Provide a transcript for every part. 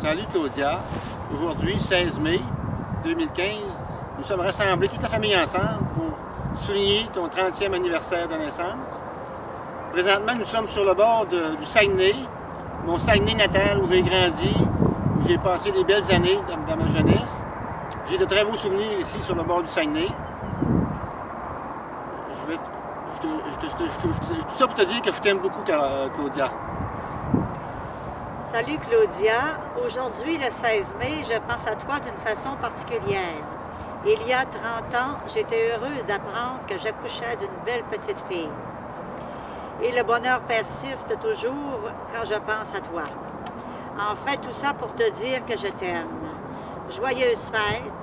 Salut Claudia. Aujourd'hui, 16 mai 2015, nous sommes rassemblés toute la famille ensemble pour souligner ton 30e anniversaire de naissance. Présentement, nous sommes sur le bord du Saguenay, mon Saguenay natal où j'ai grandi, où j'ai passé des belles années dans ma jeunesse. J'ai de très beaux souvenirs ici sur le bord du Saguenay. Tout ça pour te dire que je t'aime beaucoup, Claudia. Salut Claudia. Aujourd'hui, le 16 mai, je pense à toi d'une façon particulière. Il y a 30 ans, j'étais heureuse d'apprendre que j'accouchais d'une belle petite fille. Et le bonheur persiste toujours quand je pense à toi. En fait, tout ça pour te dire que je t'aime. Joyeuse fête.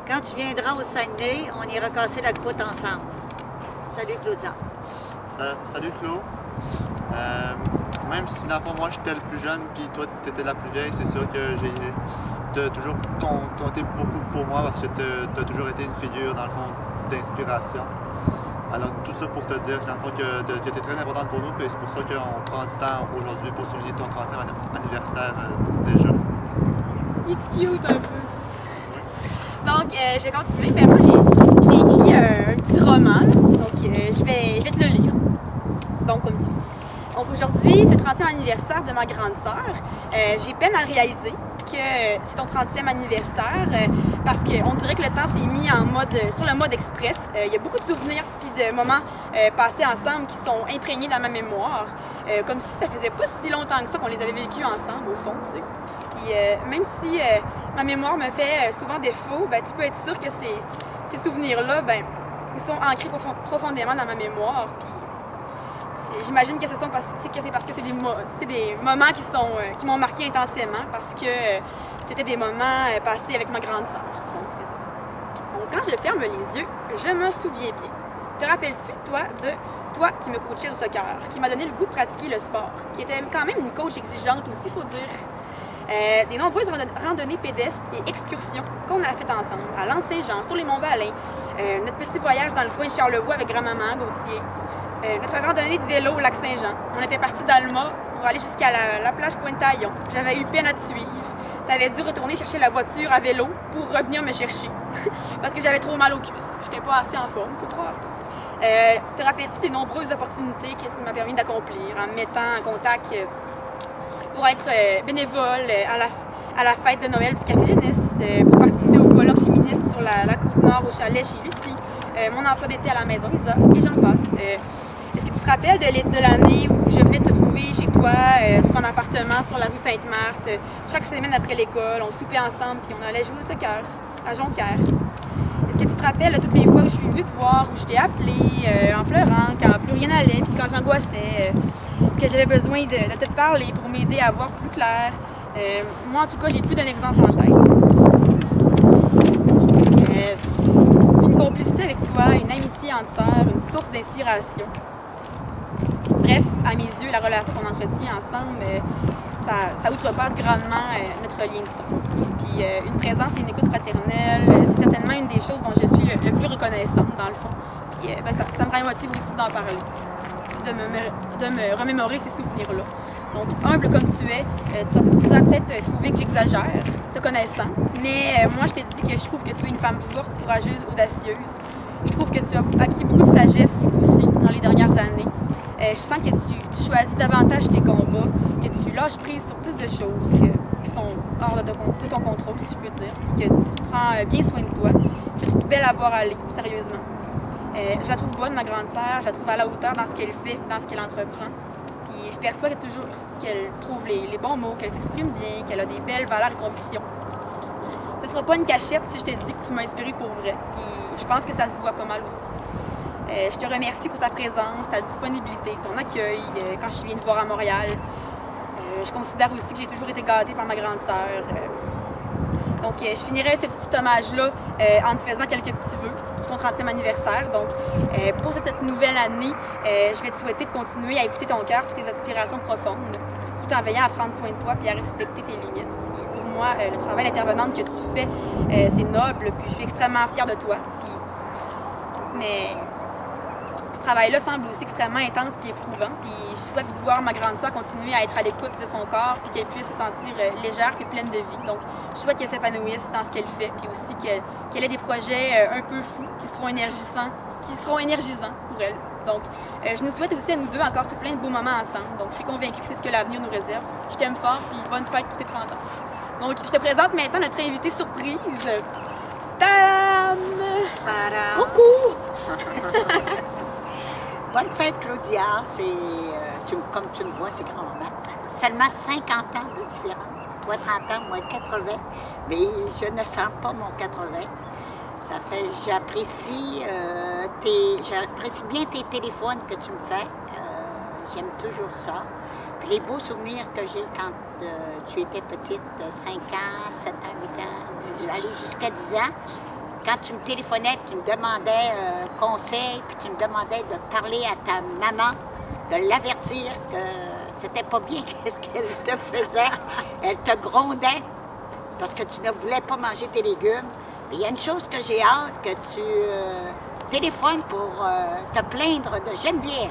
Quand tu viendras au Saguenay, on ira casser la croûte ensemble. Salut Claudia. Salut Claude. Même si dans le fond, moi j'étais le plus jeune puis toi tu étais la plus vieille, c'est sûr que j'ai toujours compté beaucoup pour moi parce que tu as toujours été une figure dans le fond d'inspiration. Alors tout ça pour te dire dans le fond que tu es très importante pour nous et c'est pour ça qu'on prend du temps aujourd'hui pour souligner ton 30e anniversaire déjà. It's cute un peu. Donc je vais continuer. Ben, moi j'ai écrit un petit roman, donc je vais te le lire. Donc comme suit. Donc aujourd'hui, c'est le 30e anniversaire de ma grande sœur. J'ai peine à réaliser que c'est ton 30e anniversaire parce qu'on dirait que le temps s'est mis sur le mode express. Il y a beaucoup de souvenirs et de moments passés ensemble qui sont imprégnés dans ma mémoire, comme si ça faisait pas si longtemps que ça qu'on les avait vécus ensemble au fond, tu sais. Puis même si ma mémoire me fait souvent défaut, ben, tu peux être sûr que ces souvenirs-là, ben, ils sont ancrés profondément dans ma mémoire. Puis j'imagine que c'est parce que c'est des moments qui m'ont marqué intensément parce que c'était des moments passés avec ma grande sœur. Donc, c'est ça. Donc, quand je ferme les yeux, je me souviens bien. Te rappelles-tu, toi qui me coachais au soccer, qui m'a donné le goût de pratiquer le sport, qui était quand même une coach exigeante aussi, il faut dire. Des nombreuses randonnées pédestres et excursions qu'on a faites ensemble, à L'Anse-Saint-Jean, sur les Monts-Valin, notre petit voyage dans le coin de Charlevoix avec grand-maman Gauthier, notre randonnée de vélo au Lac-Saint-Jean. On était partis d'Alma pour aller jusqu'à la plage Pointe-Taillon. J'avais eu peine à te suivre. Tu avais dû retourner chercher la voiture à vélo pour revenir me chercher parce que j'avais trop mal aux cuisses. Je n'étais pas assez en forme, faut croire. Te rappelles-tu des nombreuses opportunités que tu m'as permis d'accomplir en me mettant en contact pour être bénévole à la fête de Noël du Café Jeunesse, pour participer au colloque féministe sur la Côte-Nord au chalet chez Lucie, mon emploi d'été à la maison Isa, et j'en passe. Est-ce que tu te rappelles de l'année où je venais de te trouver chez toi, sur ton appartement sur la rue Sainte-Marthe, chaque semaine après l'école, on soupait ensemble puis on allait jouer au soccer à Jonquière? Est-ce que tu te rappelles de toutes les fois où je suis venue te voir, où je t'ai appelé en pleurant, quand plus rien n'allait, puis quand j'angoissais, que j'avais besoin de te parler pour m'aider à voir plus clair? Moi, en tout cas, j'ai plus d'un exemple en tête. Une complicité avec toi, une amitié entre sœurs, une source d'inspiration. Bref, à mes yeux, la relation qu'on entretient ensemble, ça outrepasse grandement notre lien de sang. Puis une présence et une écoute fraternelle, c'est certainement une des choses dont je suis le plus reconnaissante, dans le fond. Puis ben, ça me remotive aussi d'en parler, de me remémorer ces souvenirs-là. Donc, humble comme tu es, tu vas peut-être trouver que j'exagère, te connaissant, mais moi, je t'ai dit que je trouve que tu es une femme forte, courageuse, audacieuse. Je trouve que tu as acquis beaucoup de sagesse aussi dans les dernières années. Je sens que tu choisis davantage tes combats, que tu lâches prise sur plus de choses qui sont hors de ton contrôle, si je peux dire, et que tu prends bien soin de toi. Je te trouve belle à voir aller, sérieusement. Je la trouve bonne, ma grande sœur, je la trouve à la hauteur dans ce qu'elle fait, dans ce qu'elle entreprend. Puis je perçois toujours qu'elle trouve les bons mots, qu'elle s'exprime bien, qu'elle a des belles valeurs et convictions. Ce ne sera pas une cachette si je te dis que tu m'as inspirée pour vrai, puis je pense que ça se voit pas mal aussi. Je te remercie pour ta présence, ta disponibilité, ton accueil quand je viens te voir à Montréal. Je considère aussi que j'ai toujours été gâtée par ma grande sœur. Donc, je finirai ce petit hommage-là en te faisant quelques petits vœux pour ton 30e anniversaire. Donc, pour cette nouvelle année, je vais te souhaiter de continuer à écouter ton cœur et tes aspirations profondes, tout en veillant à prendre soin de toi et à respecter tes limites. Puis, pour moi, le travail d'intervenante que tu fais, c'est noble, puis je suis extrêmement fière de toi. Mais travail-là semble aussi extrêmement intense et éprouvant. Puis je souhaite voir ma grande sœur continuer à être à l'écoute de son corps puis qu'elle puisse se sentir légère et pleine de vie. Donc, je souhaite qu'elle s'épanouisse dans ce qu'elle fait puis aussi qu'elle ait des projets un peu fous qui seront énergisants pour elle. Donc, je nous souhaite aussi à nous deux encore tout plein de beaux moments ensemble. Donc, je suis convaincue que c'est ce que l'avenir nous réserve. Je t'aime fort puis bonne fête pour tes 30 ans. Donc, je te présente maintenant notre invité surprise. Tadam! Coucou! Bonne fête, Claudia. Comme tu le vois, c'est grand-maman. Seulement 50 ans de différence. Toi, 30 ans, moi, 80. Mais je ne sens pas mon 80. Ça fait, j'apprécie bien tes téléphones que tu me fais. J'aime toujours ça. Puis les beaux souvenirs que j'ai quand tu étais petite, 5 ans, 7 ans, 8 ans, j'allais jusqu'à 10 ans. Quand tu me téléphonais, tu me demandais conseil, puis tu me demandais de parler à ta maman, de l'avertir que c'était pas bien qu'est-ce qu'elle te faisait. Elle te grondait parce que tu ne voulais pas manger tes légumes. Mais il y a une chose que j'ai hâte, que tu téléphones pour te plaindre de Geneviève.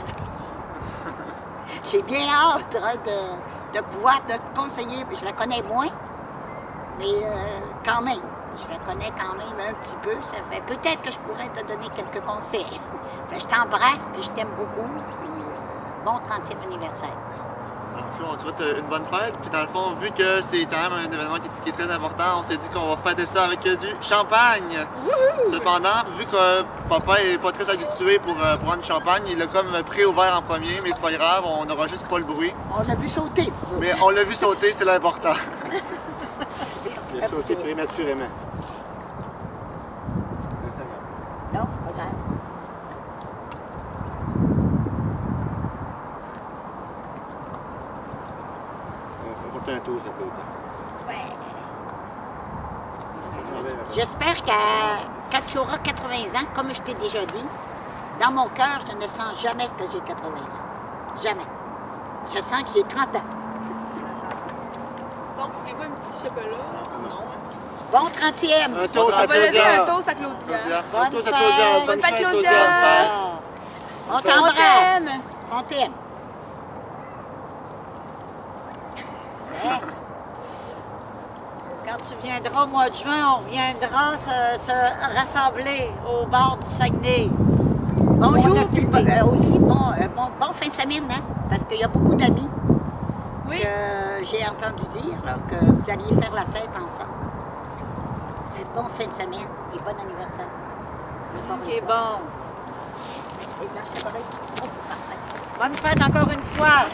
J'ai bien hâte de pouvoir te conseiller. Je la connais moins, mais quand même. Je la connais quand même un petit peu. Ça fait peut-être que je pourrais te donner quelques conseils. Fait, je t'embrasse, puis je t'aime beaucoup. Puis, bon 30e anniversaire. Donc, on te souhaite une bonne fête. Puis dans le fond, vu que c'est quand même un événement qui est très important, on s'est dit qu'on va fêter ça avec du champagne. Wouhou! Cependant, vu que papa est pas très habitué pour prendre du champagne, il l'a comme pris au verre en premier, mais c'est pas grave, on n'aura juste pas le bruit. On l'a vu sauter. Mais on l'a vu sauter, c'est l'important. Il a sauté prématurément. Non, c'est pas grave. On va porter un tour, ça fait J'espère que quand tu auras 80 ans, comme je t'ai déjà dit, dans mon cœur, je ne sens jamais que j'ai 80 ans. Jamais. Je sens que j'ai 30 ans. Bon, voulez-vous un petit chocolat? Non. Bon 30e! Un toast à On va lever Claudia. un toast à Claudia. Bonne Toast à fête. Claudia. Bonne fête, Claudia. On On t'embrasse! t'aime. On t'aime! Quand tu viendras au mois de juin, on reviendra se rassembler au bord du Saguenay. Bonjour, On a puis filmé. aussi bon fin de semaine, hein, parce qu'il y a beaucoup d'amis Oui. que j'ai entendu dire là, que vous alliez faire la fête ensemble. Bonne fin de semaine et bon anniversaire. OK, bon. Et là, je suis correcte. Bonne fête encore une fois.